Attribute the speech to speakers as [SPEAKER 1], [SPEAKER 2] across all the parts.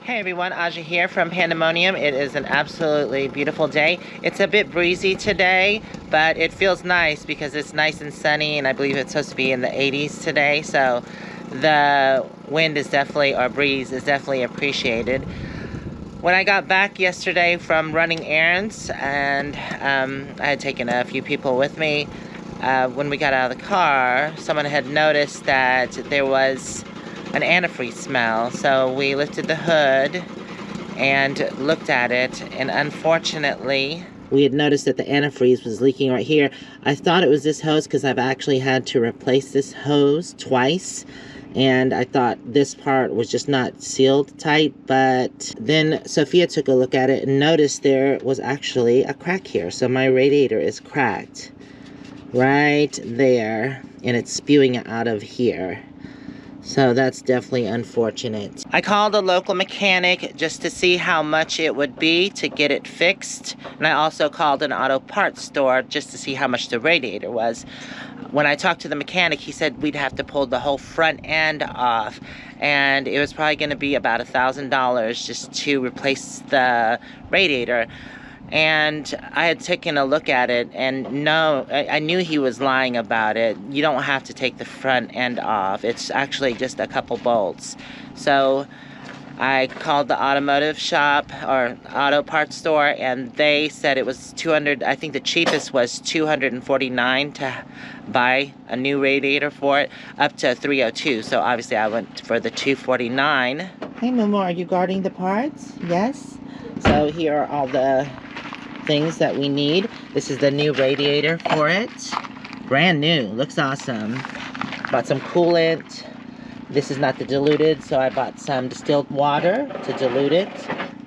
[SPEAKER 1] Hey everyone, Aja here from Panda Monium. It is an absolutely beautiful day. It's a bit breezy today, but it feels nice because it's nice and sunny, and I believe it's supposed to be in the 80s today, so the wind is definitely, or breeze is definitely appreciated. When I got back yesterday from running errands, and I had taken a few people with me, when we got out of the car, someone had noticed that there was an antifreeze smell, so we lifted the hood and looked at it, and unfortunately we had noticed that the antifreeze was leaking right here. I thought it was this hose because I've actually had to replace this hose twice, and I thought this part was just not sealed tight, but then Sophia took a look at it and noticed there was actually a crack here. So my radiator is cracked right there, and it's spewing out of here. So that's definitely unfortunate. I called a local mechanic just to see how much it would be to get it fixed. And I also called an auto parts store just to see how much the radiator was. When I talked to the mechanic, he said we'd have to pull the whole front end off. And it was probably gonna be about $1,000 just to replace the radiator. And I had taken a look at it, and no, I knew he was lying about it. You don't have to take the front end off. It's actually just a couple bolts. So I called the automotive shop or auto parts store, and they said it was $200. I think the cheapest was $249 to buy a new radiator for it, up to $302. So obviously I went for the $249. Hey Moo-moo, are you guarding the parts? Yes. So here are all the things that we need. This is the new radiator for it. Brand new, looks awesome. Bought some coolant. This is not the diluted, so I bought some distilled water to dilute it.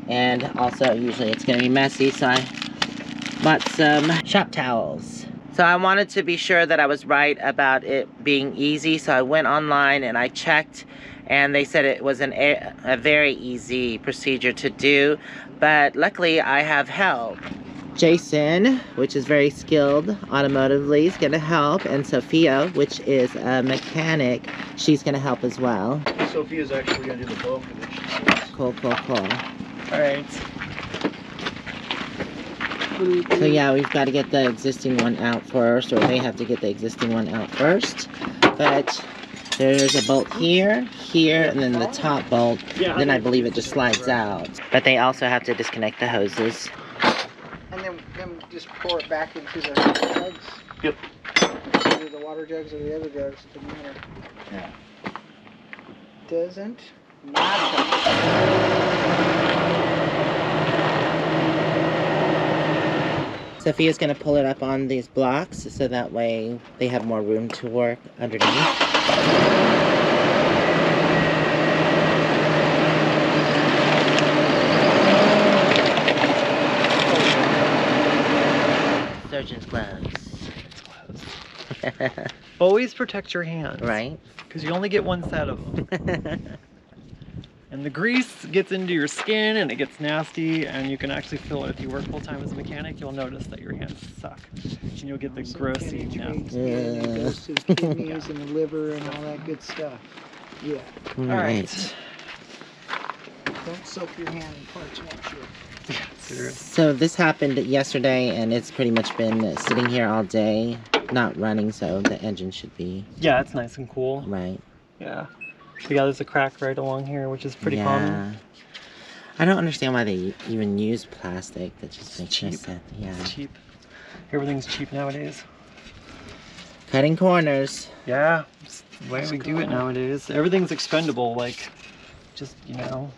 [SPEAKER 1] And also, usually it's gonna be messy, so I bought some shop towels. So I wanted to be sure that I was right about it being easy, so I went online and I checked, and they said it was a very easy procedure to do, but luckily I have help. Jason, which is very skilled automotively, is gonna help, and Sophia, which is a mechanic, she's gonna help as well.
[SPEAKER 2] Sophia's actually gonna do the bulk of it, she says.
[SPEAKER 1] Cool, cool, cool.
[SPEAKER 2] Alright.
[SPEAKER 1] So yeah, we've got to get the existing one out first, or they have to get the existing one out first. But there's a bolt here, here, and then the top bolt. Then I believe it just slides out. But they also have to disconnect the hoses.
[SPEAKER 3] And then just pour it back into the jugs.
[SPEAKER 2] Yep.
[SPEAKER 3] Either the water jugs or the other jugs, it doesn't matter.
[SPEAKER 2] Yeah.
[SPEAKER 3] Doesn't matter.
[SPEAKER 1] Sophia's going to pull it up on these blocks so that way they have more room to work underneath. Surgeon's gloves.
[SPEAKER 2] Always protect your hands.
[SPEAKER 1] Right.
[SPEAKER 2] Because you only get one set of them. And the grease gets into your skin and it gets nasty, and you can actually feel it. If you work full time as a mechanic, you'll notice that your hands suck. And you'll get the grossy, nasty.
[SPEAKER 3] It goes to the kidneys and the liver and all that good stuff. Yeah.
[SPEAKER 2] Alright.
[SPEAKER 3] Don't soak your hand in parts washer.
[SPEAKER 1] So this happened yesterday, and it's pretty much been sitting here all day, not running, so the engine should be
[SPEAKER 2] Yeah, it's nice and cool.
[SPEAKER 1] right.
[SPEAKER 2] Yeah. So yeah, there's a crack right along here, which is pretty common.
[SPEAKER 1] I don't understand why they even use plastic. That just makes no
[SPEAKER 2] cheap.
[SPEAKER 1] sense. Yeah.
[SPEAKER 2] It's cheap. Everything's cheap nowadays.
[SPEAKER 1] Cutting corners.
[SPEAKER 2] Yeah, it's the way we do it nowadays. Everything's expendable, like, just, you know,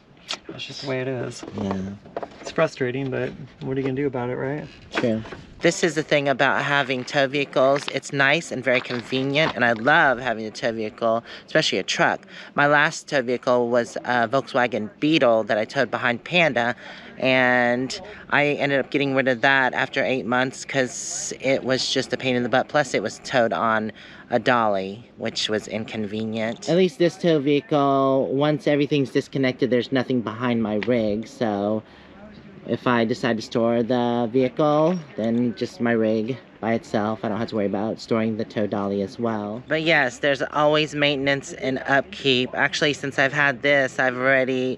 [SPEAKER 2] that's just the way it is.
[SPEAKER 1] Yeah.
[SPEAKER 2] It's frustrating, but what are you gonna do about it, right?
[SPEAKER 1] True. This is the thing about having tow vehicles. It's nice and very convenient, and I love having a tow vehicle, especially a truck. My last tow vehicle was a Volkswagen Beetle that I towed behind Panda, and I ended up getting rid of that after 8 months because it was just a pain in the butt. Plus, it was towed on a dolly, which was inconvenient. At least this tow vehicle, once everything's disconnected, there's nothing behind my rig, so if I decide to store the vehicle, then just my rig by itself. I don't have to worry about storing the tow dolly as well. But yes, there's always maintenance and upkeep. Actually, since I've had this, I've already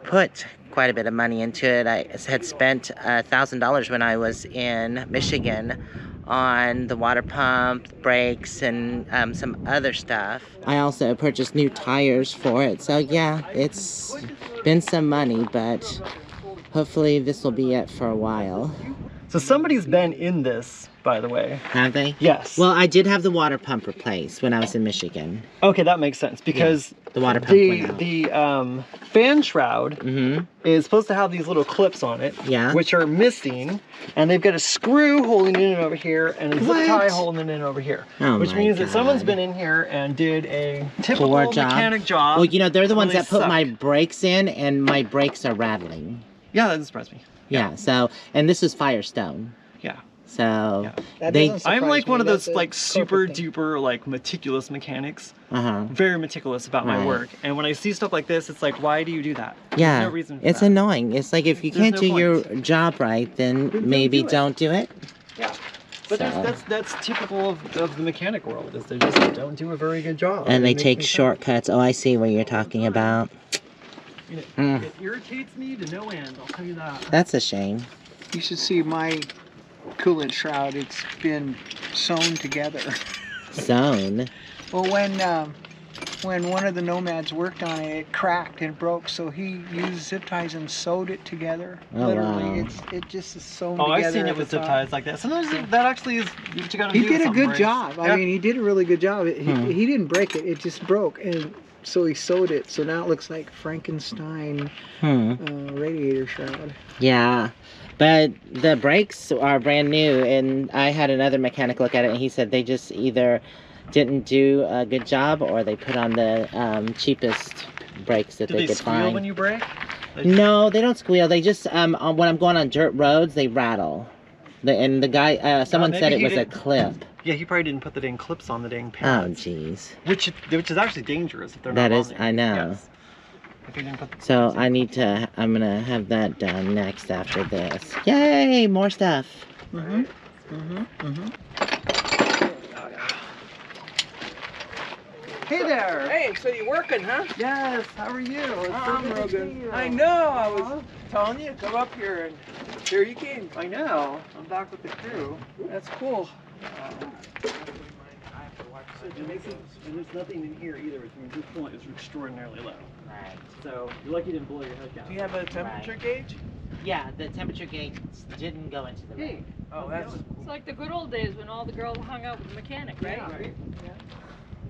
[SPEAKER 1] put quite a bit of money into it. I had spent $1,000 when I was in Michigan on the water pump, brakes, and some other stuff. I also purchased new tires for it. So yeah, it's been some money, but hopefully this will be it for a while.
[SPEAKER 2] So somebody's been in this, by the way.
[SPEAKER 1] Have they?
[SPEAKER 2] Yes.
[SPEAKER 1] Well, I did have the water pump replaced when I was in Michigan.
[SPEAKER 2] Okay, that makes sense because
[SPEAKER 1] the water pump went out.
[SPEAKER 2] The fan shroud is supposed to have these little clips on it, which are missing, and they've got a screw holding it in over here and a zip tie holding it in over here, which means that someone's been in here and did a typical mechanic job.
[SPEAKER 1] Well, you know, they're the ones that put my brakes in, and my brakes are rattling.
[SPEAKER 2] Yeah, that doesn't surprise me.
[SPEAKER 1] Yeah, so, and this is Firestone.
[SPEAKER 2] Yeah.
[SPEAKER 1] So,
[SPEAKER 2] I'm like one of those like super duper like meticulous mechanics. Very meticulous about my work. And when I see stuff like this, it's like, why do you do that?
[SPEAKER 1] Yeah.
[SPEAKER 2] There's no reason for
[SPEAKER 1] it's
[SPEAKER 2] that.
[SPEAKER 1] annoying. It's like, if you can't do your job right, then maybe don't do it.
[SPEAKER 2] Yeah. But that's typical of the mechanic world, is they just don't do a very good job.
[SPEAKER 1] And they take shortcuts. Oh, I see what you're talking about.
[SPEAKER 2] It irritates me to no end, I'll tell you that.
[SPEAKER 1] That's a shame.
[SPEAKER 3] You should see my coolant shroud. It's been sewn together.
[SPEAKER 1] Sewn?
[SPEAKER 3] Well, when one of the nomads worked on it, it cracked and broke, so he used zip ties and sewed it together.
[SPEAKER 1] Oh,
[SPEAKER 3] literally,
[SPEAKER 1] wow.
[SPEAKER 3] it just is sewn together.
[SPEAKER 2] I've seen it with zip ties like that. Sometimes that actually is what you gotta do.
[SPEAKER 3] He did a good
[SPEAKER 2] brakes.
[SPEAKER 3] job. I mean, he did a really good job. He didn't break it; it just broke, and so he sewed it. So now it looks like Frankenstein radiator shroud.
[SPEAKER 1] Yeah. But the brakes are brand new, and I had another mechanic look at it, and he said they just either didn't do a good job, or they put on the cheapest brakes that they could find.
[SPEAKER 2] Do they squeal when you brake?
[SPEAKER 1] No, they don't squeal. They just, when I'm going on dirt roads, they rattle. And the guy, someone said it was a clip.
[SPEAKER 2] Yeah, he probably didn't put the dang clips on the dang pads.
[SPEAKER 1] Oh, jeez.
[SPEAKER 2] Which is actually dangerous if they're
[SPEAKER 1] that
[SPEAKER 2] not
[SPEAKER 1] is,
[SPEAKER 2] on there.
[SPEAKER 1] I know.
[SPEAKER 2] Yes. If you didn't put the
[SPEAKER 1] So I need to, I'm gonna have that done next after this. Yay, more stuff.
[SPEAKER 2] Hey there!
[SPEAKER 4] Hey, so you're working, huh?
[SPEAKER 2] Yes, how are you? It's so good to see you.
[SPEAKER 4] I know, I was telling you, come up here, and here you came.
[SPEAKER 2] I know. I'm back with the crew.
[SPEAKER 4] That's cool.
[SPEAKER 2] And there's nothing in here either, which means this coolant is extraordinarily low.
[SPEAKER 1] Right.
[SPEAKER 2] So you're lucky you didn't blow your head down.
[SPEAKER 4] Do you have a temperature gauge?
[SPEAKER 1] Yeah, the temperature gauge didn't go into the rig.
[SPEAKER 4] Oh, that's
[SPEAKER 5] It's like the good old days when all the girls hung out with the mechanic, right?
[SPEAKER 3] Yeah.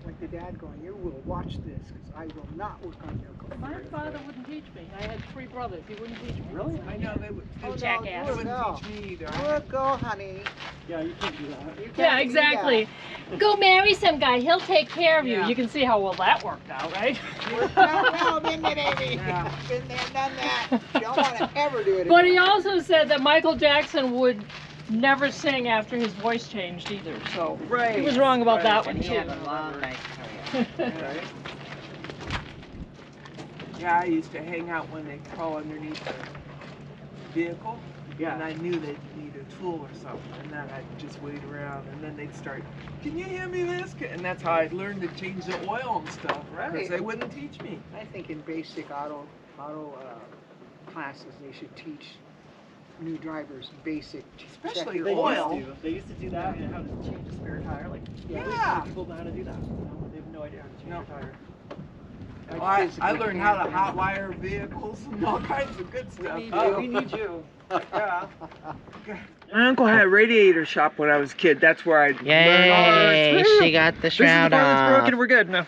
[SPEAKER 3] Like the dad going, you will watch this, because I will not work on your car.
[SPEAKER 5] My father wouldn't teach me. I had 3 brothers. He wouldn't teach me.
[SPEAKER 2] Really?
[SPEAKER 4] I know, they would.
[SPEAKER 5] Oh,
[SPEAKER 4] They
[SPEAKER 5] jackass.
[SPEAKER 4] wouldn't teach me either.
[SPEAKER 3] Look, go, honey.
[SPEAKER 2] Yeah, you can't do that.
[SPEAKER 3] You can't
[SPEAKER 5] Yeah,
[SPEAKER 3] do
[SPEAKER 5] exactly. Go marry some guy. He'll take care of you.
[SPEAKER 4] Yeah.
[SPEAKER 5] You can see how well that worked out, right?
[SPEAKER 3] Well, been there, baby. Been there, done that. You don't want to ever do it again.
[SPEAKER 5] But he also said that Michael Jackson would never sing after his voice changed either. So
[SPEAKER 4] Right.
[SPEAKER 5] he was wrong about that one
[SPEAKER 1] And he
[SPEAKER 5] too.
[SPEAKER 1] had a long, nice
[SPEAKER 4] Right. Yeah, I used to hang out when they crawl underneath the vehicle.
[SPEAKER 2] Yeah.
[SPEAKER 4] And I knew they'd need a tool or something, and then I'd just wait around, and then they'd start, can you hand me this? And that's how I learned to change the oil and stuff,
[SPEAKER 3] Right.
[SPEAKER 4] because they wouldn't teach me.
[SPEAKER 3] I think in basic auto classes, they should teach new drivers basic.
[SPEAKER 4] Especially
[SPEAKER 3] check
[SPEAKER 2] They
[SPEAKER 3] your
[SPEAKER 4] oil.
[SPEAKER 2] used to. They used to do that and how to change a spare tire. Like,
[SPEAKER 4] Yeah.
[SPEAKER 2] people know how to do that. They have no idea how to change
[SPEAKER 4] No.
[SPEAKER 2] a tire.
[SPEAKER 4] I learned how to hot wire vehicles and all kinds of good stuff.
[SPEAKER 2] We need you. Yeah.
[SPEAKER 4] My uncle had a radiator shop when I was a kid. That's where I
[SPEAKER 1] Yay, she got the
[SPEAKER 2] This is the
[SPEAKER 1] shroud
[SPEAKER 2] part that's
[SPEAKER 1] off.
[SPEAKER 2] broken. We're good. No.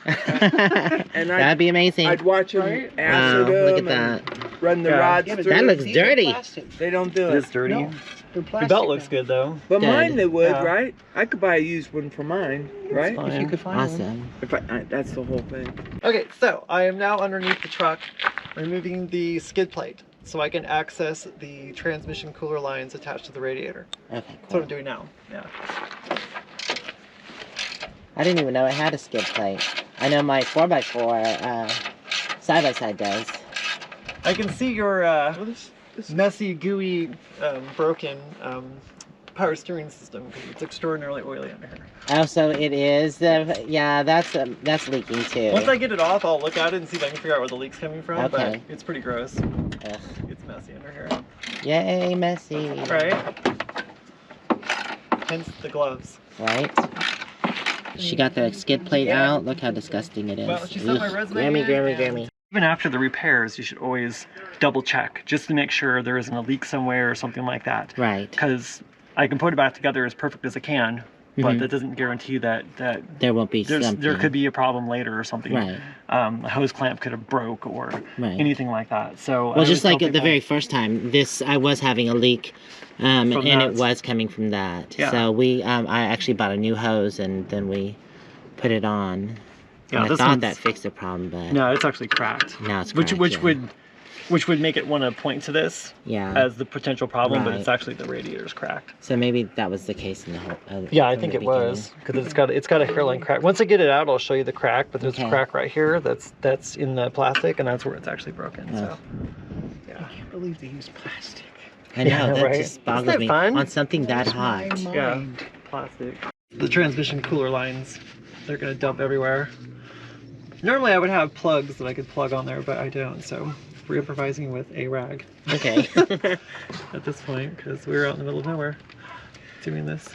[SPEAKER 4] And
[SPEAKER 1] That'd be amazing.
[SPEAKER 4] I'd watch them
[SPEAKER 2] Right?
[SPEAKER 4] acid
[SPEAKER 1] Wow, look at
[SPEAKER 4] them and
[SPEAKER 1] that.
[SPEAKER 4] run the
[SPEAKER 2] Yeah.
[SPEAKER 4] rods
[SPEAKER 3] Yeah, but
[SPEAKER 4] through.
[SPEAKER 1] That looks
[SPEAKER 3] these are
[SPEAKER 1] dirty.
[SPEAKER 3] plastic.
[SPEAKER 4] They don't do
[SPEAKER 2] It's
[SPEAKER 4] it.
[SPEAKER 2] dirty.
[SPEAKER 3] No, they're
[SPEAKER 2] The
[SPEAKER 3] plastic
[SPEAKER 2] belt looks
[SPEAKER 3] now.
[SPEAKER 2] good though.
[SPEAKER 4] But
[SPEAKER 1] Good.
[SPEAKER 4] mine they would,
[SPEAKER 2] Yeah.
[SPEAKER 4] right? I could buy a used one for mine, right?
[SPEAKER 2] fine.
[SPEAKER 3] If you could find one.
[SPEAKER 1] Awesome.
[SPEAKER 4] If that's the whole thing.
[SPEAKER 2] Okay, so I am now underneath the truck, removing the skid plate so I can access the transmission cooler lines attached to the radiator.
[SPEAKER 1] Okay,
[SPEAKER 2] That's what
[SPEAKER 1] cool.
[SPEAKER 2] I'm doing now. Yeah.
[SPEAKER 1] I didn't even know it had a skid plate. I know my 4x4 side-by-side does.
[SPEAKER 2] I can see your messy, gooey, broken power steering system because it's extraordinarily oily under here.
[SPEAKER 1] Oh, so it is. Yeah, that's leaking too.
[SPEAKER 2] Once I get it off, I'll look at it and see if I can figure out where the leak's coming from.
[SPEAKER 1] Okay.
[SPEAKER 2] But it's pretty gross.
[SPEAKER 1] Ugh.
[SPEAKER 2] It's messy under here.
[SPEAKER 1] Yay, messy.
[SPEAKER 2] Right? Hence the gloves.
[SPEAKER 1] Right. She got the skid plate out. Look how disgusting it is.
[SPEAKER 2] Well, she sent my resume in,
[SPEAKER 1] Grammy.
[SPEAKER 2] Even after the repairs, you should always double check just to make sure there isn't a leak somewhere or something like that.
[SPEAKER 1] Right.
[SPEAKER 2] Because I can put it back together as perfect as I can, but that doesn't guarantee that
[SPEAKER 1] there won't be something.
[SPEAKER 2] There could be a problem later or something.
[SPEAKER 1] Right.
[SPEAKER 2] A hose clamp could have broke or anything like that. So
[SPEAKER 1] well, just like the very first time, I was having a leak, and
[SPEAKER 2] that.
[SPEAKER 1] it was coming from that.
[SPEAKER 2] Yeah.
[SPEAKER 1] So I actually bought a new hose and then we put it on.
[SPEAKER 2] Yeah,
[SPEAKER 1] and I thought that fixed the problem, but
[SPEAKER 2] no, it's actually cracked.
[SPEAKER 1] now it's cracked.
[SPEAKER 2] Which would make it want to point to this as the potential problem, but it's actually the radiator's cracked.
[SPEAKER 1] So maybe that was the case in the whole.
[SPEAKER 2] Yeah, I think it was because it's got a hairline crack. Once I get it out, I'll show you the crack. But there's a crack right here that's in the plastic, and that's where it's actually broken. So yeah,
[SPEAKER 3] I can't believe they use plastic.
[SPEAKER 1] I know, that
[SPEAKER 2] right?
[SPEAKER 1] just boggles me
[SPEAKER 2] fun?
[SPEAKER 1] on something that hot.
[SPEAKER 2] Yeah, plastic. The transmission cooler lines, they're gonna dump everywhere. Normally I would have plugs that I could plug on there, but I don't, so we're improvising with a rag.
[SPEAKER 1] Okay.
[SPEAKER 2] At this point, because we're out in the middle of nowhere doing this.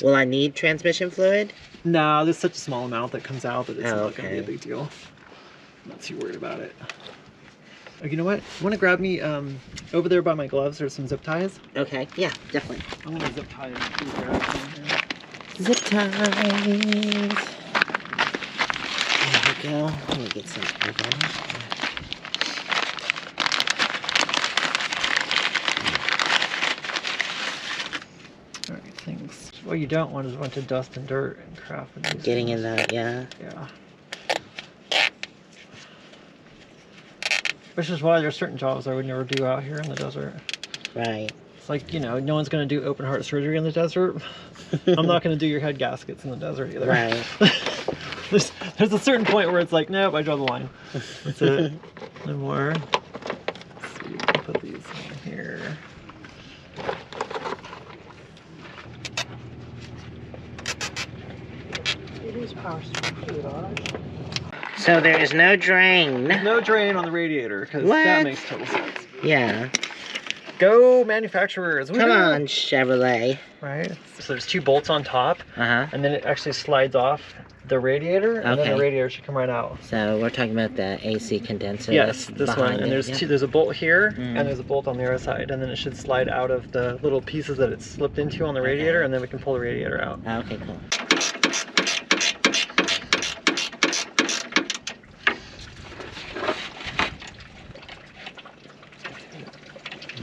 [SPEAKER 1] Will I need transmission fluid?
[SPEAKER 2] No, there's such a small amount that comes out that it's not going to be a
[SPEAKER 1] okay.
[SPEAKER 2] big deal. I'm not too worried about it. Oh, you know what? You want to grab me over there by my gloves? There's some zip ties.
[SPEAKER 1] Okay, yeah, definitely.
[SPEAKER 2] I'm going to zip tie these rags in here.
[SPEAKER 1] Zip ties. There we go. Let me get some over.
[SPEAKER 2] Alright, things. What you don't want is a bunch of dust and dirt and crap. And
[SPEAKER 1] Getting in that, yeah.
[SPEAKER 2] Yeah. Which is why there's certain jobs I would never do out here in the desert.
[SPEAKER 1] Right.
[SPEAKER 2] It's like, you know, no one's going to do open heart surgery in the desert. I'm not going to do your head gaskets in the desert either.
[SPEAKER 1] Right.
[SPEAKER 2] There's a certain point where it's like, nope, I draw the line. That's it. No more. Let's see, we'll put these in here.
[SPEAKER 3] It is power fluid, alright.
[SPEAKER 1] So there is no drain.
[SPEAKER 2] No drain on the radiator, because
[SPEAKER 1] What?
[SPEAKER 2] that makes total sense.
[SPEAKER 1] Yeah.
[SPEAKER 2] Go manufacturers.
[SPEAKER 1] Come on, Chevrolet.
[SPEAKER 2] Right? So there's two bolts on top,
[SPEAKER 1] Uh-huh.
[SPEAKER 2] and then it actually slides off the radiator, and then
[SPEAKER 1] Okay.
[SPEAKER 2] the radiator should come right out.
[SPEAKER 1] So we're talking about the AC condenser.
[SPEAKER 2] Yes,
[SPEAKER 1] that's
[SPEAKER 2] this one.
[SPEAKER 1] behind
[SPEAKER 2] And
[SPEAKER 1] it,
[SPEAKER 2] there's there's a bolt here,
[SPEAKER 1] Mm.
[SPEAKER 2] and there's a bolt on the other side, and then it should slide out of the little pieces that it's slipped into on the radiator, and then we can pull the radiator out.
[SPEAKER 1] Oh, okay, cool.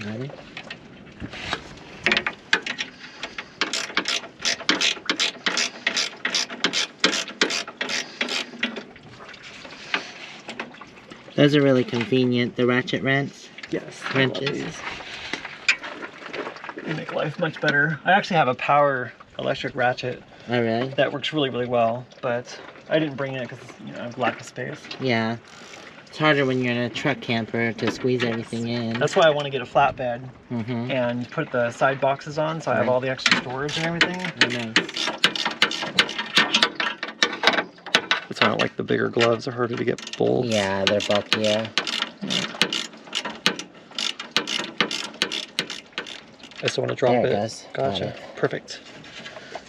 [SPEAKER 1] Ready? Those are really convenient, the ratchet wrench.
[SPEAKER 2] Yes. I love
[SPEAKER 1] Wrenches.
[SPEAKER 2] these. They make life much better. I actually have a power electric ratchet
[SPEAKER 1] Oh, really?
[SPEAKER 2] that works really, really well, but I didn't bring it because, you know, I have lack of space.
[SPEAKER 1] Yeah. It's harder when you're in a truck camper to squeeze everything in.
[SPEAKER 2] That's why I want to get a flatbed
[SPEAKER 1] Mm-hmm.
[SPEAKER 2] and put the side boxes on so I have
[SPEAKER 1] Right.
[SPEAKER 2] all the extra storage and everything.
[SPEAKER 1] Oh, nice.
[SPEAKER 2] That's why I don't like the bigger gloves. They're harder to get bolts.
[SPEAKER 1] Yeah, they're bulkier.
[SPEAKER 2] I still want to drop
[SPEAKER 1] There it
[SPEAKER 2] it.
[SPEAKER 1] goes. Got
[SPEAKER 2] Gotcha.
[SPEAKER 1] it.
[SPEAKER 2] Perfect.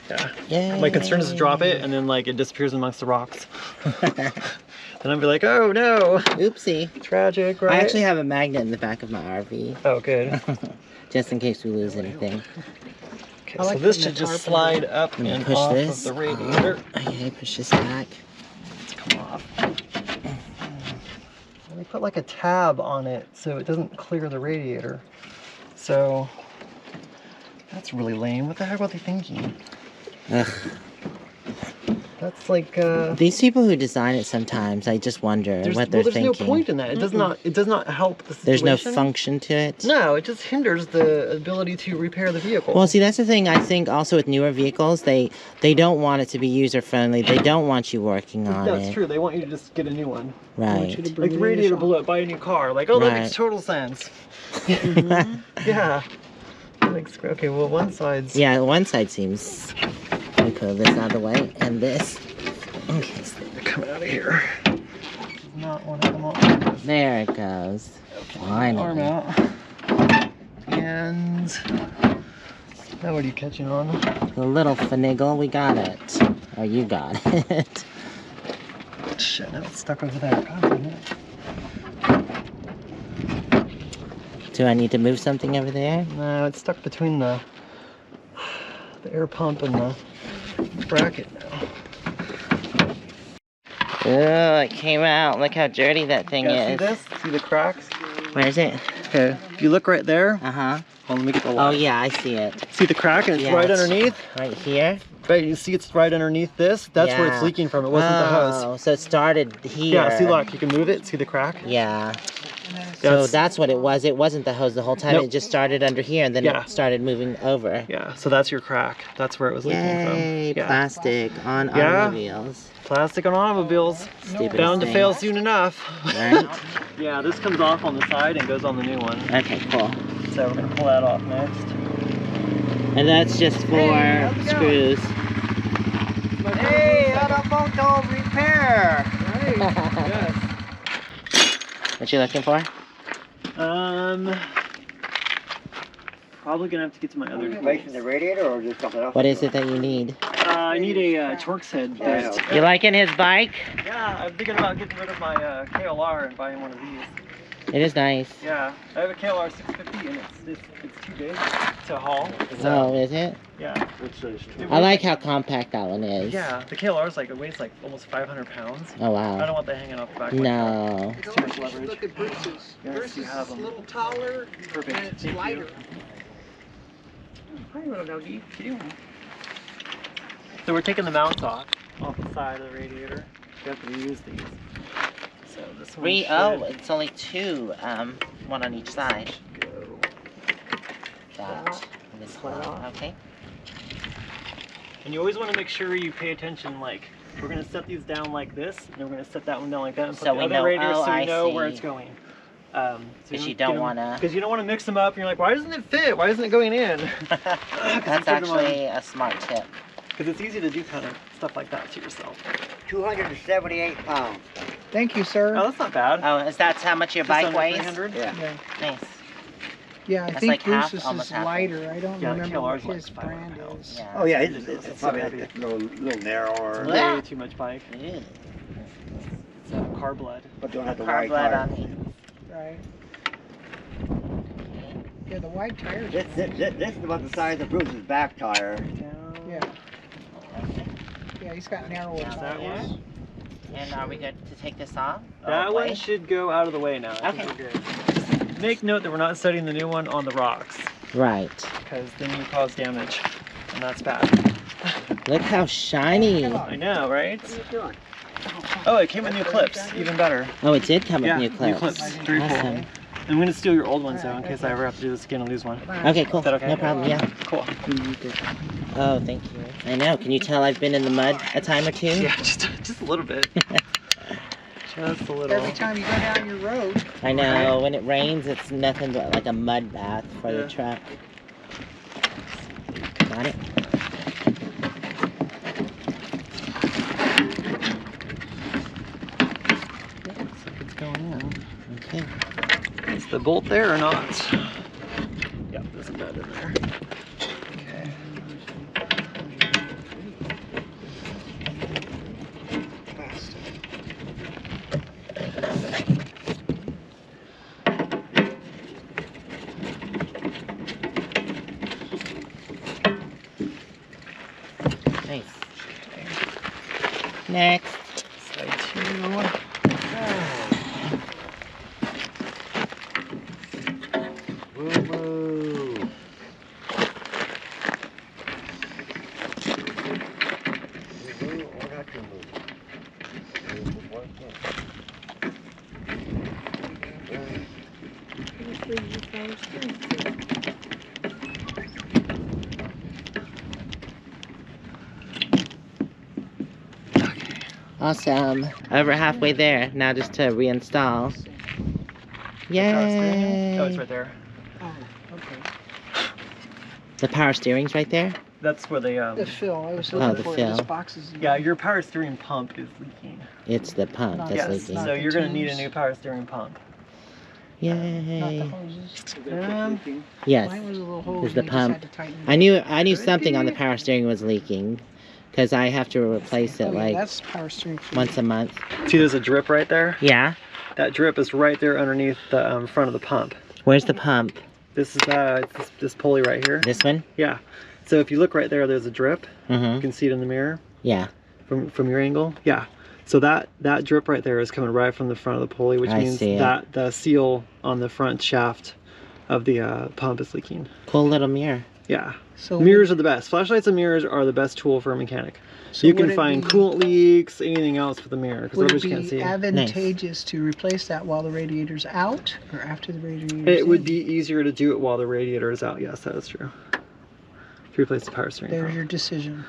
[SPEAKER 2] Yeah.
[SPEAKER 1] Yay.
[SPEAKER 2] My concern is to drop it and then like it disappears amongst the rocks. Then I'd be like, oh no.
[SPEAKER 1] Oopsie.
[SPEAKER 2] Tragic, right?
[SPEAKER 1] I actually have a magnet in the back of my RV,
[SPEAKER 2] Oh, good.
[SPEAKER 1] just in case we lose anything.
[SPEAKER 2] Okay,
[SPEAKER 3] I like
[SPEAKER 2] so this
[SPEAKER 3] putting
[SPEAKER 2] should
[SPEAKER 3] the
[SPEAKER 2] just
[SPEAKER 3] tarp on
[SPEAKER 2] slide up
[SPEAKER 1] I'm gonna
[SPEAKER 2] and
[SPEAKER 1] push
[SPEAKER 2] off
[SPEAKER 1] this.
[SPEAKER 2] of the radiator.
[SPEAKER 1] Okay, push this back.
[SPEAKER 2] Let's come off. We put like a tab on it so it doesn't clear the radiator. So that's really lame. What the heck were they thinking?
[SPEAKER 1] Ugh.
[SPEAKER 2] That's like
[SPEAKER 1] These people who design it sometimes, I just wonder what they're
[SPEAKER 2] there's
[SPEAKER 1] thinking.
[SPEAKER 2] no point in that. It does not help the situation.
[SPEAKER 1] There's no function to it.
[SPEAKER 2] No, it just hinders the ability to repair the vehicle.
[SPEAKER 1] Well, see, that's the thing. I think also with newer vehicles, they don't want it to be user friendly. They don't want you working on
[SPEAKER 2] That's
[SPEAKER 1] it.
[SPEAKER 2] true. They want you to just get a new one.
[SPEAKER 3] I want
[SPEAKER 1] Right.
[SPEAKER 3] you to
[SPEAKER 2] Like
[SPEAKER 3] bring
[SPEAKER 2] the
[SPEAKER 3] it in
[SPEAKER 2] radiator
[SPEAKER 3] shop.
[SPEAKER 2] blew up, buy a new car. Like, oh, that makes
[SPEAKER 1] Right.
[SPEAKER 2] total sense. Yeah. Okay, well, one side's...
[SPEAKER 1] Yeah, one side seems. Let me pull this out of the way, and this. Okay,
[SPEAKER 2] Come out of here. Not want to come on.
[SPEAKER 1] there it goes.
[SPEAKER 2] Arm
[SPEAKER 1] Finally.
[SPEAKER 2] out. And now what are you catching on?
[SPEAKER 1] The little finagle, we got it. Or you got it.
[SPEAKER 2] Shit, now it's stuck over there. God damn it.
[SPEAKER 1] Do I need to move something over there?
[SPEAKER 2] No, it's stuck between the air pump and the bracket now.
[SPEAKER 1] Oh, it came out. Look how dirty that thing
[SPEAKER 2] Yeah, see
[SPEAKER 1] is.
[SPEAKER 2] this? See the cracks?
[SPEAKER 1] Where is it?
[SPEAKER 2] Okay, if you look right there,
[SPEAKER 1] Uh-huh.
[SPEAKER 2] hold on, let me get the
[SPEAKER 1] Oh,
[SPEAKER 2] light.
[SPEAKER 1] yeah, I see it.
[SPEAKER 2] See the crack and it's
[SPEAKER 1] Yeah,
[SPEAKER 2] right
[SPEAKER 1] it's
[SPEAKER 2] underneath?
[SPEAKER 1] Right here?
[SPEAKER 2] Right, you see it's right underneath this? That's where it's
[SPEAKER 1] Yeah.
[SPEAKER 2] leaking from. It wasn't the hose.
[SPEAKER 1] Oh, so it started here.
[SPEAKER 2] Yeah, see, look, you can move it. See the crack?
[SPEAKER 1] Yeah. So that's what it was. It wasn't the hose the whole time.
[SPEAKER 2] Nope.
[SPEAKER 1] It just started under here and then
[SPEAKER 2] Yeah.
[SPEAKER 1] it started moving over.
[SPEAKER 2] Yeah, so that's your crack. That's where it was leaking
[SPEAKER 1] Yay,
[SPEAKER 2] from. Yeah.
[SPEAKER 1] plastic on
[SPEAKER 2] Yeah.
[SPEAKER 1] automobiles.
[SPEAKER 2] Plastic on automobiles.
[SPEAKER 1] Stupidest
[SPEAKER 2] Bound to
[SPEAKER 1] thing.
[SPEAKER 2] fail soon enough.
[SPEAKER 1] Right?
[SPEAKER 2] Yeah, this comes off on the side and goes on the new one.
[SPEAKER 1] Okay, cool.
[SPEAKER 2] So we're gonna pull that off next.
[SPEAKER 1] And that's just for screws.
[SPEAKER 3] Hey, Automoto repair.
[SPEAKER 2] Yes.
[SPEAKER 1] What you looking for?
[SPEAKER 2] Probably gonna have to get to my other
[SPEAKER 6] Replacing the radiator or just something else?
[SPEAKER 1] What is it that you need?
[SPEAKER 2] I need a Torx head.
[SPEAKER 6] Yeah, I know.
[SPEAKER 2] fixed.
[SPEAKER 1] You liking his bike?
[SPEAKER 2] Yeah, I'm thinking about getting rid of my KLR and buying one of these.
[SPEAKER 1] It is nice.
[SPEAKER 2] Yeah, I have a KLR 650 and it's too big to haul.
[SPEAKER 1] Oh, is it?
[SPEAKER 2] Yeah.
[SPEAKER 1] I like how compact that one is.
[SPEAKER 2] Yeah, the KLR's like, it weighs like almost 500 pounds.
[SPEAKER 1] Oh,
[SPEAKER 2] I
[SPEAKER 1] wow.
[SPEAKER 2] don't want that hanging off the back of my truck.
[SPEAKER 1] No.
[SPEAKER 2] It's too much leverage.
[SPEAKER 3] Look at Bruce's.
[SPEAKER 2] Yes,
[SPEAKER 3] Bruce's
[SPEAKER 2] you have
[SPEAKER 3] is a
[SPEAKER 2] 'em.
[SPEAKER 3] little taller
[SPEAKER 2] Perfect.
[SPEAKER 3] and it's
[SPEAKER 2] Thank you.
[SPEAKER 3] lighter.
[SPEAKER 2] Hi, little doggy. So we're taking the mounts off the side of the radiator. We have to reuse these. So this one
[SPEAKER 1] It's only two, one on each side.
[SPEAKER 2] should go.
[SPEAKER 1] That. And this one. Okay.
[SPEAKER 2] And you always want to make sure you pay attention, like, we're going to set these down like this, and we're going to set that one down like that, and put
[SPEAKER 1] So
[SPEAKER 2] the
[SPEAKER 1] we
[SPEAKER 2] other
[SPEAKER 1] know-
[SPEAKER 2] radiator
[SPEAKER 1] oh,
[SPEAKER 2] so we
[SPEAKER 1] I
[SPEAKER 2] know where
[SPEAKER 1] see.
[SPEAKER 2] it's going.
[SPEAKER 1] Because you don't want to...
[SPEAKER 2] Because you don't want to mix them up, and you're like, why doesn't it fit? Why isn't it going in?
[SPEAKER 1] That's actually a smart tip.
[SPEAKER 2] Because it's easy to do kind of stuff like that to yourself.
[SPEAKER 6] 278 pounds.
[SPEAKER 3] Thank you, sir.
[SPEAKER 2] Oh, that's not bad.
[SPEAKER 1] Oh, is that how much your
[SPEAKER 2] Just
[SPEAKER 1] bike
[SPEAKER 2] under
[SPEAKER 1] weighs?
[SPEAKER 2] 300?
[SPEAKER 6] Yeah.
[SPEAKER 3] Yeah,
[SPEAKER 1] Nice.
[SPEAKER 3] yeah, I
[SPEAKER 1] That's
[SPEAKER 3] think
[SPEAKER 1] like half,
[SPEAKER 3] Bruce's
[SPEAKER 1] almost
[SPEAKER 3] is
[SPEAKER 1] half.
[SPEAKER 3] lighter. I don't
[SPEAKER 2] Yeah,
[SPEAKER 3] remember what
[SPEAKER 2] KLR's like
[SPEAKER 3] his
[SPEAKER 2] 500
[SPEAKER 3] brand
[SPEAKER 2] pounds.
[SPEAKER 3] is.
[SPEAKER 1] Yeah.
[SPEAKER 6] Oh yeah, it's
[SPEAKER 2] so
[SPEAKER 6] probably
[SPEAKER 2] heavy.
[SPEAKER 6] a little narrower,
[SPEAKER 1] Yeah.
[SPEAKER 2] Way too much bike.
[SPEAKER 1] Ew.
[SPEAKER 2] It's car blood.
[SPEAKER 6] but don't have the
[SPEAKER 1] Car
[SPEAKER 6] wide
[SPEAKER 1] blood
[SPEAKER 6] tire.
[SPEAKER 1] on me.
[SPEAKER 3] Right. Yeah, the wide tires.
[SPEAKER 6] This is about the size of Bruce's back tire.
[SPEAKER 3] Yeah, yeah, he's got narrower
[SPEAKER 1] Yeah,
[SPEAKER 2] that
[SPEAKER 3] tires.
[SPEAKER 2] one?
[SPEAKER 1] And are we good to take this off?
[SPEAKER 2] That
[SPEAKER 1] Oh,
[SPEAKER 2] one
[SPEAKER 1] wait.
[SPEAKER 2] should go out of the way now. I think
[SPEAKER 1] Okay.
[SPEAKER 2] we're good. Make note that we're not setting the new one on the rocks,
[SPEAKER 1] Right.
[SPEAKER 2] because then you cause damage, and that's bad.
[SPEAKER 1] Look how shiny.
[SPEAKER 2] I know, right?
[SPEAKER 6] What are you doing?
[SPEAKER 2] Oh, it came with new clips, even better.
[SPEAKER 1] Oh, it did come with
[SPEAKER 2] Yeah,
[SPEAKER 1] new
[SPEAKER 2] new
[SPEAKER 1] clips.
[SPEAKER 2] clips, 3 pull.
[SPEAKER 1] Awesome.
[SPEAKER 2] I'm gonna steal your old ones though, in case I ever have to do this again and lose one.
[SPEAKER 1] Okay, cool.
[SPEAKER 2] Is that okay?
[SPEAKER 1] No problem, yeah.
[SPEAKER 2] Cool.
[SPEAKER 1] Oh, thank you. I know. Can you tell I've been in the mud a time or two?
[SPEAKER 2] Yeah, just a little bit. Just a little.
[SPEAKER 3] Every time you go down your road,
[SPEAKER 1] I know. When it rains, it's nothing but like a mud bath for
[SPEAKER 2] Yeah.
[SPEAKER 1] the truck. Got it?
[SPEAKER 2] Looks like it's going in.
[SPEAKER 1] Okay.
[SPEAKER 2] Is the bolt there or not? Yep, there's a nut in there. Okay.
[SPEAKER 1] Nice. Next.
[SPEAKER 2] Side 2.
[SPEAKER 6] Moo-moo. Moo-moo or not to move?
[SPEAKER 1] Awesome. Over halfway there. Now just to reinstall.
[SPEAKER 2] Power steering?
[SPEAKER 1] Yay.
[SPEAKER 2] Oh, it's right there.
[SPEAKER 3] oh, okay.
[SPEAKER 1] The power steering's right there?
[SPEAKER 2] That's where they
[SPEAKER 3] The fill. I was
[SPEAKER 1] Oh,
[SPEAKER 3] looking
[SPEAKER 1] the
[SPEAKER 3] for it.
[SPEAKER 1] fill.
[SPEAKER 3] This box is.
[SPEAKER 2] yeah, your power steering pump is leaking.
[SPEAKER 1] It's the pump that's
[SPEAKER 3] Yes,
[SPEAKER 1] leaking.
[SPEAKER 2] So you're gonna need a new power steering pump.
[SPEAKER 3] Not the
[SPEAKER 1] Yay.
[SPEAKER 3] hoses.
[SPEAKER 1] Yes.
[SPEAKER 3] Mine was a little hose.
[SPEAKER 1] Is the
[SPEAKER 3] and you just had
[SPEAKER 1] pump.
[SPEAKER 3] to tighten it.
[SPEAKER 1] I knew something on the power steering was leaking because I have to replace it
[SPEAKER 3] Oh, yeah,
[SPEAKER 1] like
[SPEAKER 3] that's power steering.
[SPEAKER 1] once a month.
[SPEAKER 2] See, there's a drip right there.
[SPEAKER 1] Yeah.
[SPEAKER 2] That drip is right there underneath the front of the pump.
[SPEAKER 1] Where's the pump?
[SPEAKER 2] This is this pulley right here.
[SPEAKER 1] This one?
[SPEAKER 2] Yeah. So if you look right there, there's a drip. You
[SPEAKER 1] Mm-hmm.
[SPEAKER 2] can see it in the mirror
[SPEAKER 1] Yeah.
[SPEAKER 2] from your angle. Yeah. So that drip right there is coming right from the front of the pulley, which
[SPEAKER 1] I
[SPEAKER 2] means
[SPEAKER 1] see it.
[SPEAKER 2] that the seal on the front shaft of the pump is leaking.
[SPEAKER 1] Cool little mirror.
[SPEAKER 2] Yeah.
[SPEAKER 3] So
[SPEAKER 2] Mirrors are the best. Flashlights and mirrors are the best tool for a mechanic.
[SPEAKER 3] So
[SPEAKER 2] you
[SPEAKER 3] would
[SPEAKER 2] can
[SPEAKER 3] it
[SPEAKER 2] find
[SPEAKER 3] be-
[SPEAKER 2] coolant leaks, anything else with the mirror, because
[SPEAKER 3] Would it
[SPEAKER 2] others can't
[SPEAKER 3] be
[SPEAKER 2] see.
[SPEAKER 3] advantageous to replace that while the radiator's out or after the radiator's
[SPEAKER 2] It would
[SPEAKER 3] in?
[SPEAKER 2] be easier to do it while the radiator is out. Yes, that is true. To replace the power steering
[SPEAKER 3] There's
[SPEAKER 2] pump.
[SPEAKER 3] your decision.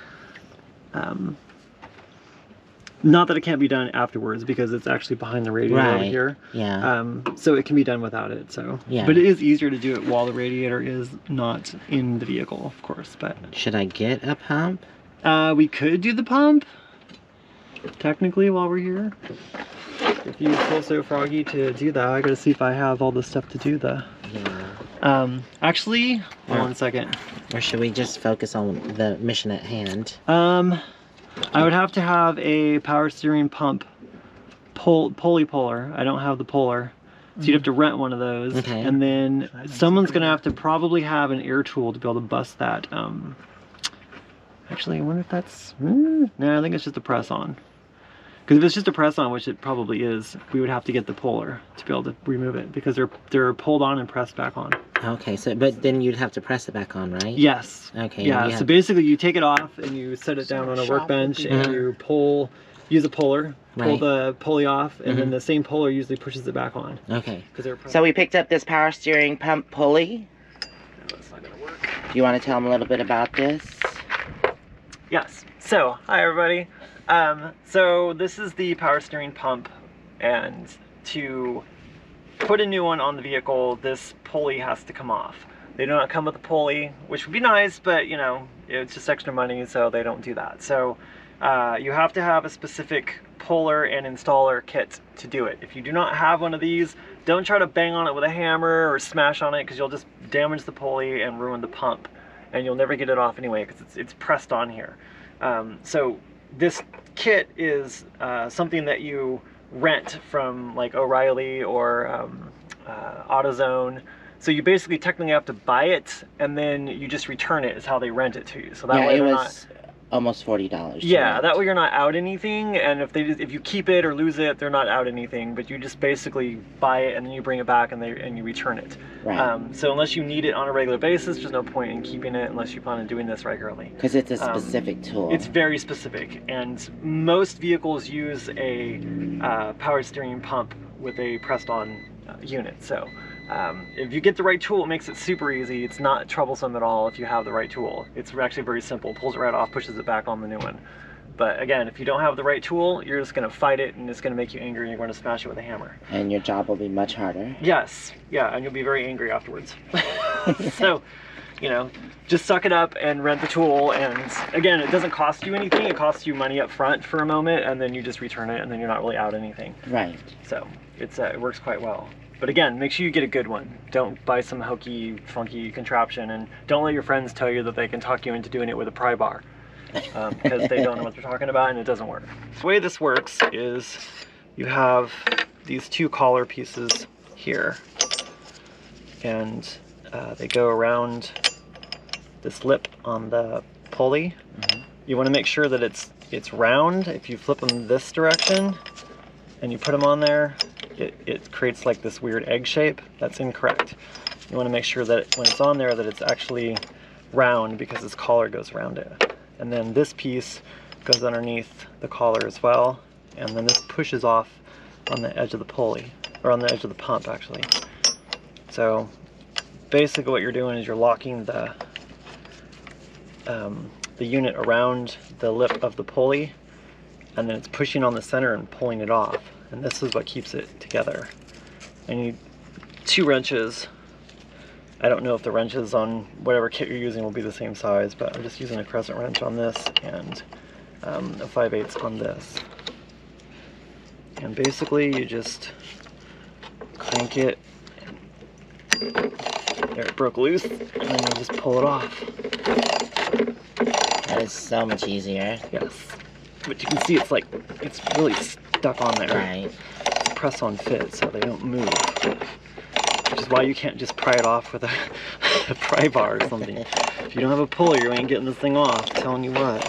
[SPEAKER 2] Not that it can't be done afterwards, because it's actually behind the radiator over
[SPEAKER 1] Right.
[SPEAKER 2] here.
[SPEAKER 1] Yeah.
[SPEAKER 2] So it can be done without it. So,
[SPEAKER 1] Yeah.
[SPEAKER 2] but it is easier to do it while the radiator is not in the vehicle, of course. But
[SPEAKER 1] Should I get a pump?
[SPEAKER 2] we could do the pump technically while we're here. If you feel so froggy to do that, I gotta see if I have all the stuff to do the.
[SPEAKER 1] Yeah.
[SPEAKER 2] Actually, hold
[SPEAKER 1] Yeah.
[SPEAKER 2] on a second.
[SPEAKER 1] Or should we just focus on the mission at hand?
[SPEAKER 2] I would have to have a power steering pump pulley puller. I don't have the puller. So you'd have to rent one of those.
[SPEAKER 1] Okay.
[SPEAKER 2] And then someone's gonna have to probably have an air tool to be able to bust that. Actually, I wonder if that's, no, I think it's just a press on. Because if it's just a press on, which it probably is, we would have to get the puller to be able to remove it, because they're pulled on and pressed back on.
[SPEAKER 1] Okay, so but then you'd have to press it back on, right?
[SPEAKER 2] Yes.
[SPEAKER 1] Okay.
[SPEAKER 2] Yeah,
[SPEAKER 1] you
[SPEAKER 2] so
[SPEAKER 1] have-
[SPEAKER 2] basically you take it off and you set it down on a
[SPEAKER 3] Shop
[SPEAKER 2] workbench
[SPEAKER 3] would
[SPEAKER 2] and
[SPEAKER 1] be-
[SPEAKER 2] you use a puller, pull
[SPEAKER 1] Right.
[SPEAKER 2] the pulley off, and then
[SPEAKER 1] Mhm.
[SPEAKER 2] the same puller usually pushes it back on.
[SPEAKER 1] Okay.
[SPEAKER 2] Because they're
[SPEAKER 1] So we picked up this power steering pump pulley.
[SPEAKER 2] that's not gonna work.
[SPEAKER 1] Do you want to tell them a little bit about this?
[SPEAKER 2] Yes. So, hi everybody. So this is the power steering pump, and to put a new one on the vehicle, this pulley has to come off. They do not come with a pulley, which would be nice, but you know, it's just extra money, so they don't do that. So you have to have a specific puller and installer kit to do it. If you do not have one of these, don't try to bang on it with a hammer or smash on it, because you'll just damage the pulley and ruin the pump, and you'll never get it off anyway, because it's pressed on here. So this kit is something that you rent from like O'Reilly or AutoZone. So you basically technically have to buy it, and then you just return it is how they rent it to you. So that
[SPEAKER 1] Yeah,
[SPEAKER 2] way
[SPEAKER 1] it
[SPEAKER 2] they're
[SPEAKER 1] was almost $40.
[SPEAKER 2] yeah, that way you're not out anything, and if you keep it or lose it, they're not out anything. But you just basically buy it and then you bring it back and you return it.
[SPEAKER 1] Right.
[SPEAKER 2] So unless you need it on a regular basis, there's no point in keeping it unless you plan on doing this regularly.
[SPEAKER 1] Because it's a specific tool.
[SPEAKER 2] It's very specific, and most vehicles use a power steering pump with a pressed-on unit. So if you get the right tool, it makes it super easy. It's not troublesome at all if you have the right tool. It's actually very simple. Pulls it right off, pushes it back on the new one. But again, if you don't have the right tool, you're just going to fight it, and it's going to make you angry, and you're going to smash it with a hammer.
[SPEAKER 1] And your job will be much harder.
[SPEAKER 2] Yes, yeah, and you'll be very angry afterwards. So, you know, just suck it up and rent the tool. And again, it doesn't cost you anything. It costs you money up front for a moment, and then you just return it, and then you're not really out anything.
[SPEAKER 1] Right.
[SPEAKER 2] So it works quite well. But again, make sure you get a good one. Don't buy some hokey, funky contraption, and don't let your friends tell you that they can talk you into doing it with a pry bar, because they don't know what they're talking about, and it doesn't work. The way this works is you have these two collar pieces here, and they go around this lip on the pulley.
[SPEAKER 1] Mhm.
[SPEAKER 2] You want to make sure that it's round. If you flip them this direction and you put them on there, it creates like this weird egg shape. That's incorrect. You want to make sure that when it's on there that it's actually round, because this collar goes around it. And then this piece goes underneath the collar as well, and then this pushes off on the edge of the pulley, or on the edge of the pump actually. So basically what you're doing is you're locking the unit around the lip of the pulley, and then it's pushing on the center and pulling it off. And this is what keeps it together. And you need 2 wrenches I don't know if the wrenches on whatever kit you're using will be the same size, but I'm just using a crescent wrench on this and a 5/8 on this. And basically you just crank it. There, it broke loose, and then you just pull it off.
[SPEAKER 1] That is so much easier.
[SPEAKER 2] Yes. But you can see it's like, it's really stuck on there.
[SPEAKER 1] Right.
[SPEAKER 2] It's a press-on fit, so they don't move. Which is why you can't just pry it off with a pry bar or something. If you don't have a pulley, you ain't getting this thing off, I'm telling you what.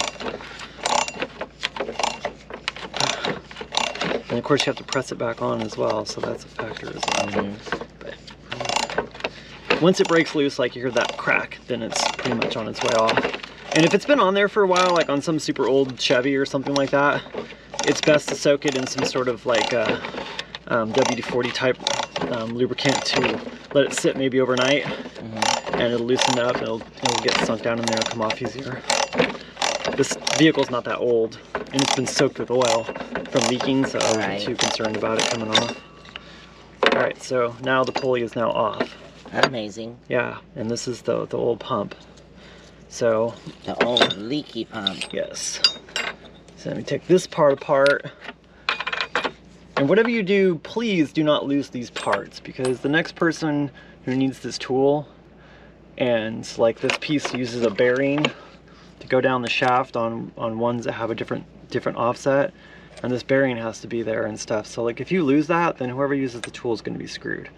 [SPEAKER 2] And of course you have to press it back on as well, so that's a factor as well. But once it breaks loose, like you hear that crack, then it's pretty much on its way off. And if it's been on there for a while, like on some super old Chevy or something like that, it's best to soak it in some sort of like WD-40 type lubricant to let it sit maybe overnight, and it'll loosen up, and it'll get sunk down in there and come off easier. This vehicle's not that old, and it's been soaked with oil from leaking, so I wasn't too concerned about it coming off. Alright, so now the pulley is now off.
[SPEAKER 1] Amazing.
[SPEAKER 2] Yeah, and this is the old pump. So
[SPEAKER 1] the old leaky pump.
[SPEAKER 2] Yes. So let me take this part apart. And whatever you do, please do not lose these parts, because the next person who needs this tool, and like this piece uses a bearing to go down the shaft on ones that have a different offset, and this bearing has to be there and stuff. So like if you lose that, then whoever uses the tool is going to be screwed.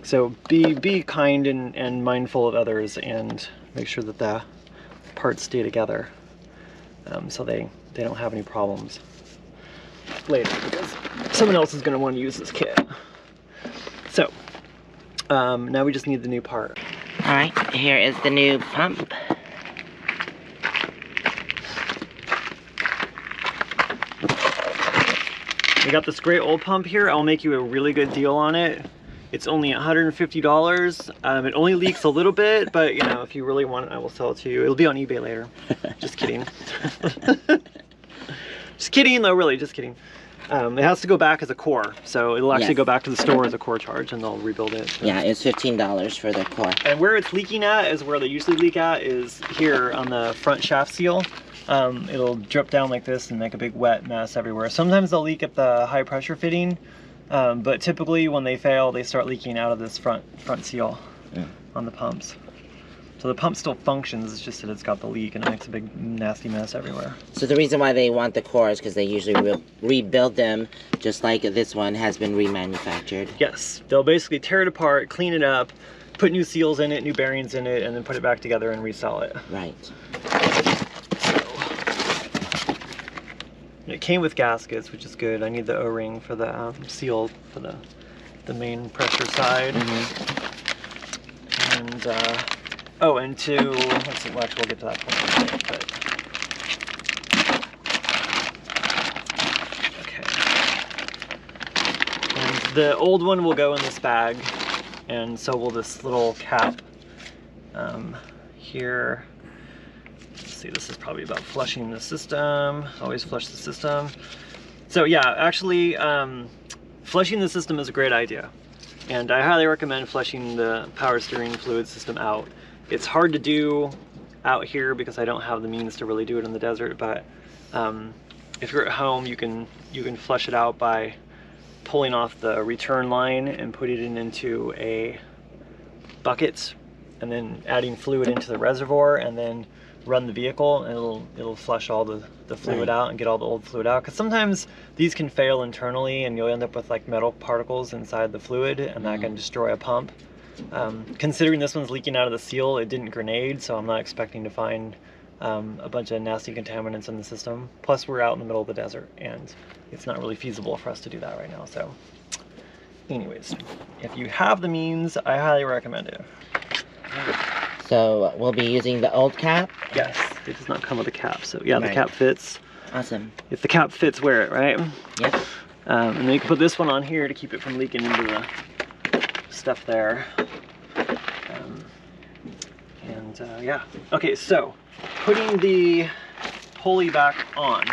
[SPEAKER 2] So be kind and mindful of others, and make sure that the parts stay together, so they don't have any problems later, because someone else is going to want to use this kit. So now we just need the new part.
[SPEAKER 1] All right, here is the new pump.
[SPEAKER 2] We got this great old pump here. I'll make you a really good deal on it. It's only $150. It only leaks a little bit, but you know, if you really want it, I will sell it to you. It'll be on eBay later. Just kidding. Just kidding, though, really, just kidding. It has to go back as a core, so it'll actually go back to the store as a core charge, and they'll rebuild it. So.
[SPEAKER 1] Yeah, it's $15 for the core.
[SPEAKER 2] And where it's leaking at is where they usually leak at, is here on the front shaft seal. It'll drip down like this and make a big wet mess everywhere. Sometimes they'll leak at the high pressure fitting, but typically when they fail, they start leaking out of this front seal on the pumps. So the pump still functions, it's just that it's got the leak and it makes a big nasty mess everywhere.
[SPEAKER 1] So the reason why they want the core is because they usually rebuild them just like this one has been remanufactured.
[SPEAKER 2] Yes, they'll basically tear it apart, clean it up, put new seals in it, new bearings in it, and then put it back together and resell it.
[SPEAKER 1] Right.
[SPEAKER 2] It came with gaskets, which is good. I need the O-ring for the seal for the main pressure side. And oh, and to let's see. Well, actually, we'll get to that point. But okay. And the old one will go in this bag, and so will this little cap here. See, this is probably about flushing the system. Always flush the system. So yeah, actually flushing the system is a great idea, and I highly recommend flushing the power steering fluid system out. It's hard to do out here because I don't have the means to really do it in the desert, but if you're at home, you can flush it out by pulling off the return line and putting it into a bucket, and then adding fluid into the reservoir, and then run the vehicle, and it'll flush all the fluid out and get all the old fluid out, because sometimes these can fail internally and you'll end up with like metal particles inside the fluid, and that can destroy a pump. Considering this one's leaking out of the seal, it didn't grenade, so I'm not expecting to find a bunch of nasty contaminants in the system. Plus we're out in the middle of the desert and it's not really feasible for us to do that right now. So anyways, if you have the means, I highly recommend it.
[SPEAKER 1] So we'll be using the old cap?
[SPEAKER 2] Yes, it does not come with a cap, so yeah, the cap fits.
[SPEAKER 1] Awesome.
[SPEAKER 2] If the cap fits, wear it, right?
[SPEAKER 1] Yep.
[SPEAKER 2] And then you can put this one on here to keep it from leaking into the stuff there. Yeah. Okay, so putting the pulley back on.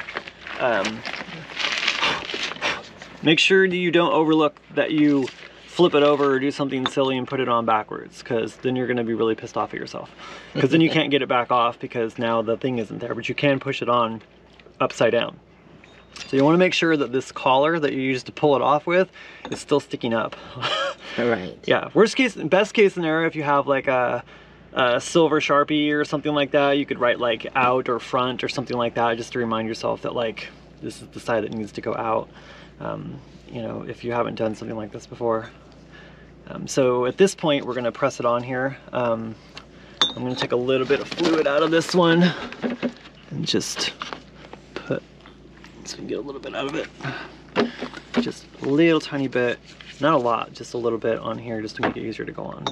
[SPEAKER 2] Make sure that you don't overlook that you flip it over or do something silly and put it on backwards, because then you're going to be really pissed off at yourself, because then you can't get it back off because now the thing isn't there, but you can push it on upside down. So you want to make sure that this collar that you use to pull it off with is still sticking up.
[SPEAKER 1] Right.
[SPEAKER 2] Yeah, best case scenario, if you have like a silver Sharpie or something like that, you could write like out or front or something like that, just to remind yourself that like this is the side that needs to go out, you know, if you haven't done something like this before. So at this point we're going to press it on here. I'm going to take a little bit of fluid out of this one and just put, so we can get a little bit out of it, just a little tiny bit, not a lot, just a little bit on here, just to make it easier to go on,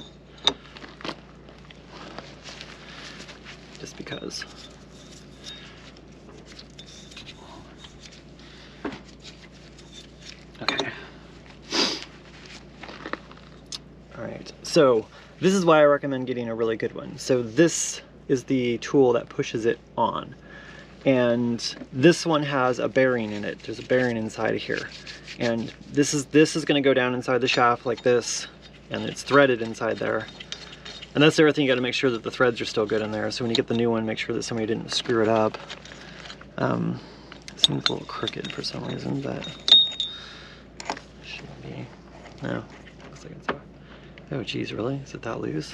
[SPEAKER 2] just because. Okay. All right, so this is why I recommend getting a really good one. So this is the tool that pushes it on. And this one has a bearing in it. There's a bearing inside of here. And this is going to go down inside the shaft like this, and it's threaded inside there. And that's the other thing, you got to make sure that the threads are still good in there. So when you get the new one, make sure that somebody didn't screw it up. It seems a little crooked for some reason, but shouldn't be. No, looks like it's. Oh geez, really? Is it that loose?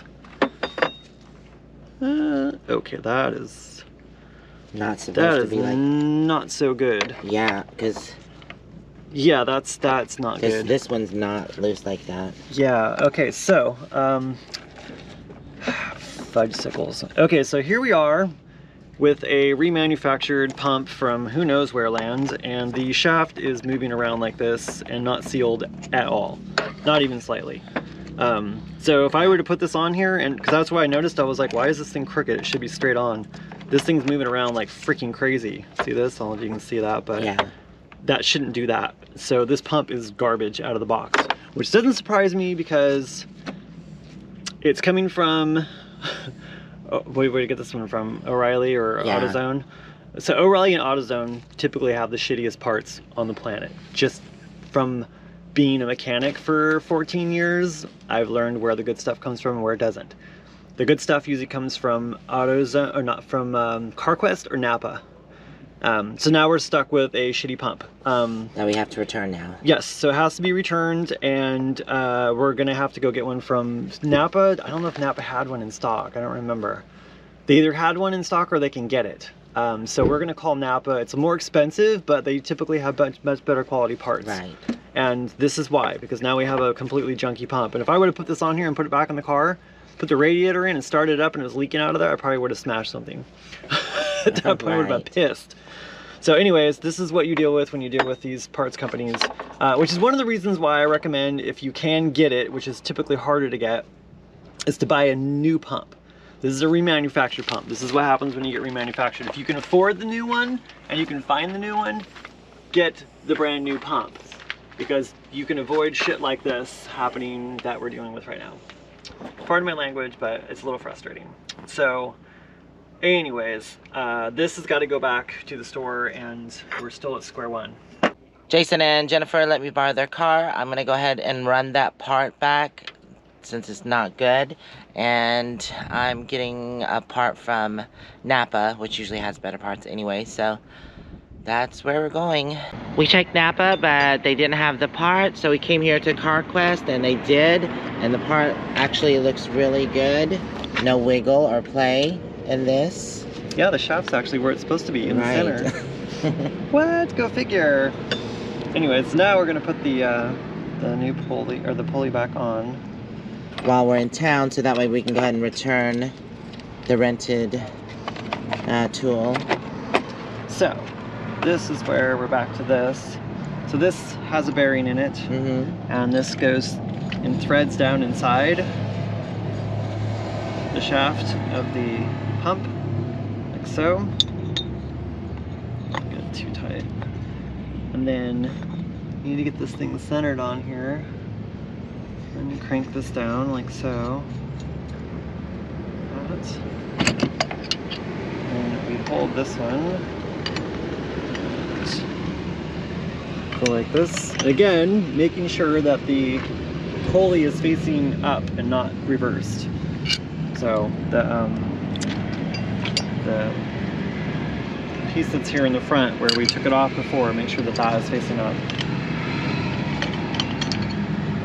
[SPEAKER 2] Okay, that is.
[SPEAKER 1] Not supposed to be like.
[SPEAKER 2] Not so good.
[SPEAKER 1] Yeah, because.
[SPEAKER 2] Yeah, that's not good.
[SPEAKER 1] This one's not loose like that.
[SPEAKER 2] Yeah. Okay. So, fudgesicles. Okay. So here we are with a remanufactured pump from who knows where land, and the shaft is moving around like this and not sealed at all, not even slightly. So if I were to put this on here, and because that's why I noticed, I was like, why is this thing crooked? It should be straight on. This thing's moving around like freaking crazy. See this? I don't know if you can see that, but
[SPEAKER 1] yeah,
[SPEAKER 2] that shouldn't do that. So this pump is garbage out of the box, which doesn't surprise me because it's coming from, oh, where did you get this one from? O'Reilly or AutoZone? So O'Reilly and AutoZone typically have the shittiest parts on the planet. Just from being a mechanic for 14 years, I've learned where the good stuff comes from and where it doesn't. The good stuff usually comes from AutoZone, or not, from CarQuest or Napa. So now we're stuck with a shitty pump.
[SPEAKER 1] That we have to return now.
[SPEAKER 2] Yes, so it has to be returned, and we're gonna have to go get one from Napa. I don't know if Napa had one in stock, I don't remember. They either had one in stock or they can get it. So we're gonna call Napa. It's more expensive, but they typically have much better quality parts.
[SPEAKER 1] Right.
[SPEAKER 2] And this is why, because now we have a completely junky pump. And if I would have put this on here and put it back in the car, put the radiator in and started it up and it was leaking out of there, I probably would have smashed something. At that point, I would have been pissed. So anyways, this is what you deal with when you deal with these parts companies, which is one of the reasons why I recommend, if you can get it, which is typically harder to get, is to buy a new pump. This is a remanufactured pump. This is what happens when you get remanufactured. If you can afford the new one and you can find the new one, get the brand new pump, because you can avoid shit like this happening that we're dealing with right now. Pardon my language, but it's a little frustrating. So anyways, this has got to go back to the store and we're still at square one.
[SPEAKER 1] Jason and Jennifer let me borrow their car. I'm gonna go ahead and run that part back since it's not good, and I'm getting a part from Napa, which usually has better parts anyway, so that's where we're going. We checked Napa, but they didn't have the part, so we came here to CarQuest, and they did, and the part actually looks really good. No wiggle or play in this.
[SPEAKER 2] Yeah, the shaft's actually where it's supposed to be, in the center. What? Go figure. Anyways, now we're gonna put the new pulley, or the pulley, back on
[SPEAKER 1] while we're in town, so that way we can go ahead and return the rented tool.
[SPEAKER 2] So this is where we're back to this. So this has a bearing in it, and this goes in threads down inside the shaft of the pump, like so. Don't get it too tight. And then you need to get this thing centered on here. And you crank this down like so. And we hold this one. Go like this. Again, making sure that the pulley is facing up and not reversed. So the piece that's here in the front where we took it off before, make sure that that is facing up.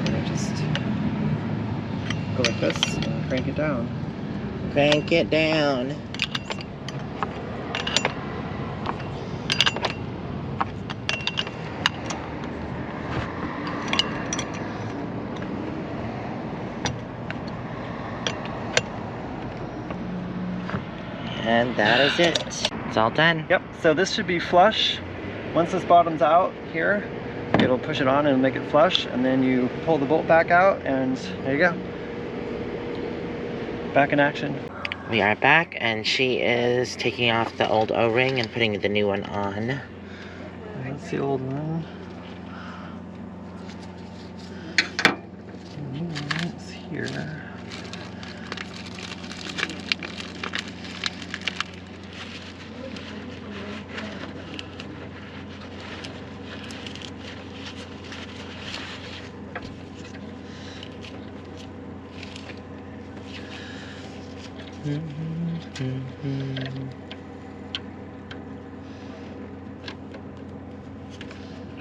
[SPEAKER 2] And I just go like this and crank it down.
[SPEAKER 1] Crank it down. And that is it. It's all done.
[SPEAKER 2] Yep, so this should be flush. Once this bottom's out here, it'll push it on and make it flush, and then you pull the bolt back out, and there you go. Back in action.
[SPEAKER 1] We are back, and she is taking off the old O-ring and putting the new one on.
[SPEAKER 2] That's the old one. It's here.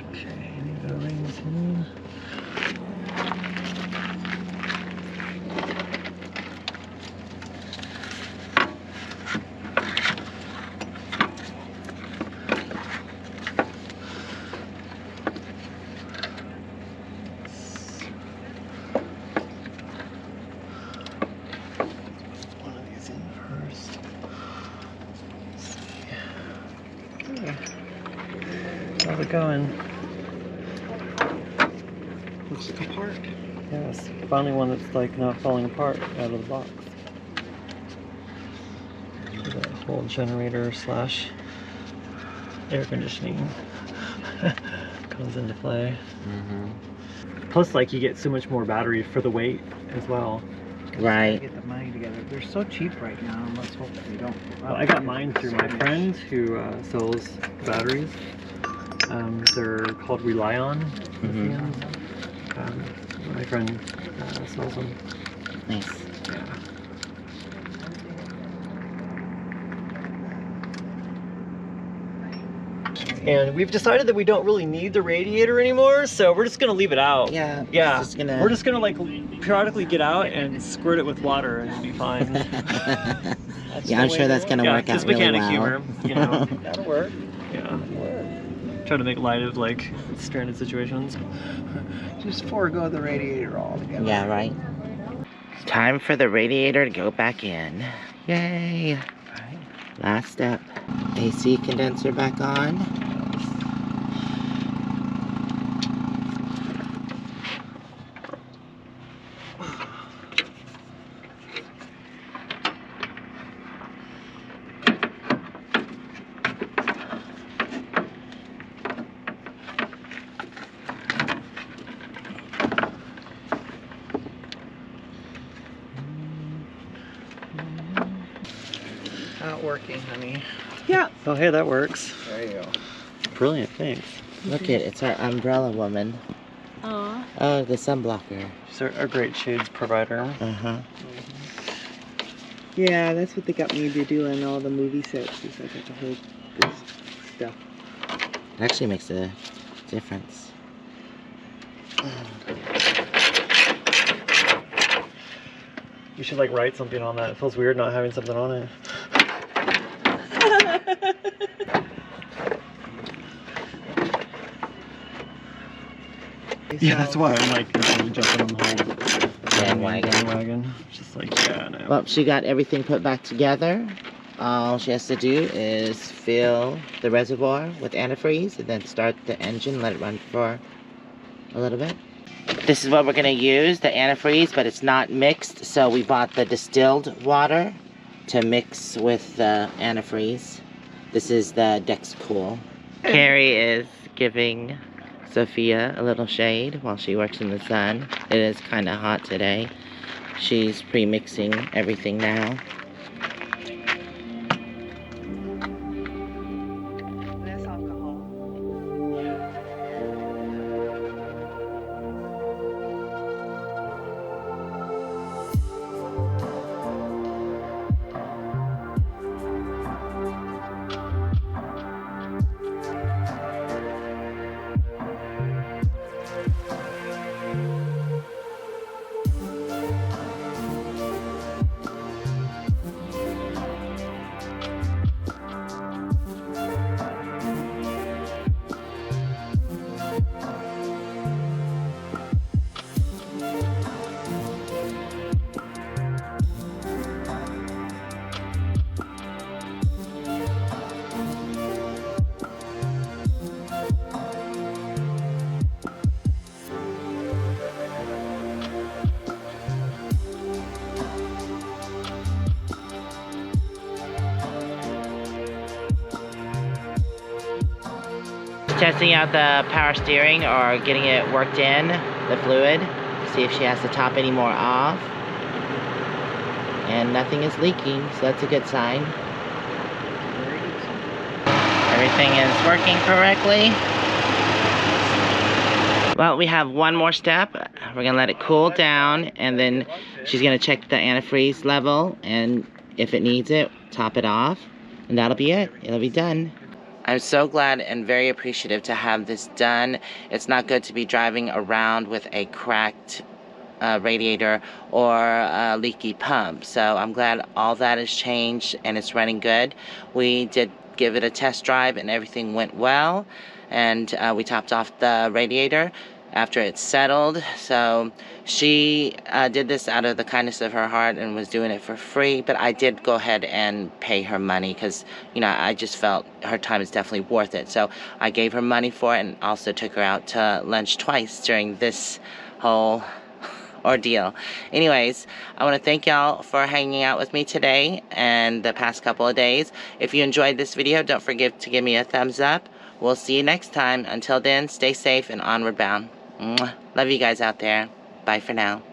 [SPEAKER 2] Okay, need the rings in. How's it going?
[SPEAKER 3] Looks like a part.
[SPEAKER 2] Yes, finally one that's like not falling apart out of the box. The whole generator slash air conditioning comes into play. Plus, like, you get so much more battery for the weight as well.
[SPEAKER 1] Right.
[SPEAKER 3] Get the money together. They're so cheap right now. Let's hope that we don't.
[SPEAKER 2] Well, I got mine through my friend who sells batteries. They're called Rely On. My friend sells them.
[SPEAKER 1] Nice.
[SPEAKER 2] Yeah. And we've decided that we don't really need the radiator anymore, so we're just gonna leave it out.
[SPEAKER 1] Yeah.
[SPEAKER 2] Yeah.
[SPEAKER 1] Just gonna...
[SPEAKER 2] We're just gonna like periodically get out and squirt it with water and it'll be fine.
[SPEAKER 1] Yeah, I'm sure that's gonna work out
[SPEAKER 2] just
[SPEAKER 1] really
[SPEAKER 2] mechanic
[SPEAKER 1] well.
[SPEAKER 2] humor, you know.
[SPEAKER 3] That'll work.
[SPEAKER 2] Yeah. Try to make light of like stranded situations.
[SPEAKER 3] Just forego the radiator altogether.
[SPEAKER 1] Yeah, right. Time for the radiator to go back in. Yay!
[SPEAKER 3] Right.
[SPEAKER 1] Last step. AC condenser back on.
[SPEAKER 3] Not working, honey.
[SPEAKER 2] Yeah. Oh, hey, that works.
[SPEAKER 3] There you go.
[SPEAKER 2] Brilliant, thanks.
[SPEAKER 1] Look at it's our umbrella woman.
[SPEAKER 5] Aw.
[SPEAKER 1] Oh, the sunblocker.
[SPEAKER 2] She's our great shades provider.
[SPEAKER 1] Uh-huh.
[SPEAKER 3] Yeah, that's what they got me to do on all the movie sets. Is I got to hold this stuff.
[SPEAKER 1] It actually makes a difference.
[SPEAKER 2] You should like write something on that. It feels weird not having something on it. Yeah, that's why I'm like jumping on the whole bandwagon. Just like, yeah, no.
[SPEAKER 1] Well, she got everything put back together. All she has to do is fill the reservoir with antifreeze and then start the engine, let it run for a little bit. This is what we're gonna use, the antifreeze, but it's not mixed, so we bought the distilled water to mix with the antifreeze. This is the Dexcool. Carrie is giving Sophia a little shade while she works in the sun. It is kind of hot today. She's pre-mixing everything now.
[SPEAKER 3] Less alcohol.
[SPEAKER 1] Just testing out the power steering or getting it worked in, the fluid. See if she has to top any more off. And nothing is leaking, so that's a good sign. Everything is working correctly. Well, we have one more step. We're gonna let it cool down, and then she's gonna check the antifreeze level, and if it needs it, top it off, and that'll be it. It'll be done. I'm so glad and very appreciative to have this done. It's not good to be driving around with a cracked radiator or a leaky pump. So I'm glad all that has changed and it's running good. We did give it a test drive and everything went well. And we topped off the radiator after it settled. So she did this out of the kindness of her heart and was doing it for free, but I did go ahead and pay her money because, you know, I just felt her time is definitely worth it. So I gave her money for it and also took her out to lunch twice during this whole ordeal. Anyways, I want to thank y'all for hanging out with me today and the past couple of days. If you enjoyed this video, don't forget to give me a thumbs up. We'll see you next time. Until then, stay safe and onward bound. Mwah. Love you guys out there. Bye for now.